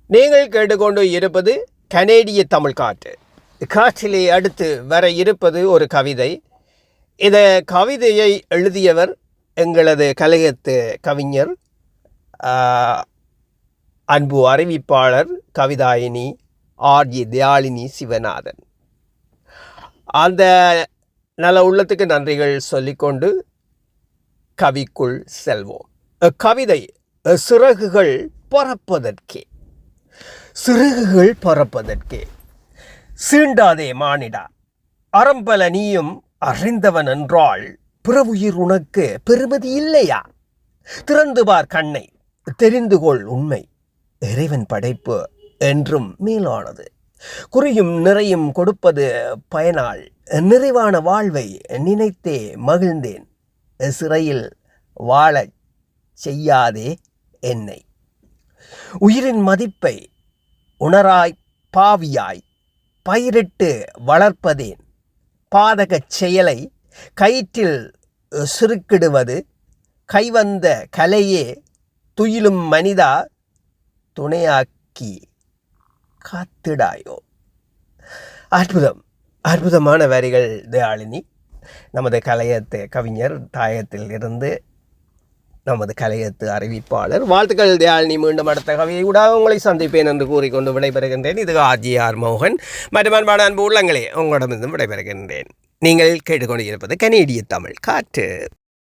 நீங்கள் கேட்டுக்கொண்டு இருப்பது கனேடிய தமிழ் காற்று. காற்றிலே அடுத்து வர இருப்பது ஒரு கவிதை. இந்த கவிதையை எழுதியவர் எங்களது கலையத்து கவிஞர், அன்பு அறிவிப்பாளர் கவிதாயினி ஆர்ஜி தயாளினி சிவநாதன். அந்த நல்ல உள்ளத்துக்கு நன்றிகள் சொல்லிக்கொண்டு கவிக்குள் செல்வோம். கவிதை சிறகுகள் பறப்பதற்கே. சிறகுகள் பறப்பதற்கே. சீண்டாதே மானிடா, அறம்பல நீயும் அறிந்தவன் என்றால் பிறவுயிர் உனக்கு பெருமதி இல்லையா? திறந்து பார் கண்ணை, தெரிந்துகொள் உண்மை. இறைவன் படைப்பு என்றும் மேலானது. குறியும் நிறையும் கொடுப்பது பயனாள். நிறைவான வாழ்வை நினைத்தே மகிழ்ந்தேன். சிறையில் வாழச் செய்யாதே என்னை. உயிரின் மதிப்பை உணராய் பாவியாய் பயிரிட்டு வளர்ப்பதேன். பாதகச் செயலை கயிற்றில் சுருக்கிடுவது கைவந்த கலையே. துயிலும் மனிதா, துணையாக்கி காத்திடாயோ. அற்புதம், அற்புதமான வரிகள் தயாளினி. நமது கலையத்து கவிஞர், தாயத்தில் இருந்து நமது கலையத்து அறிவிப்பாளர். வாழ்த்துக்கள் தயாளினி. மீண்டும் அடுத்த கவியை கூட உங்களை சந்திப்பேன் என்று கூறிக்கொண்டு விடைபெறுகின்றேன். இது ஆர்ஜிஆர் மோகன் மற்றும் அன்பான அன்பு உள்ளங்களே, உங்களிடமிருந்து விடைபெறுகின்றேன். நீங்கள் கேட்டுக்கொண்டு இருப்பது கனேடிய தமிழ் காற்று.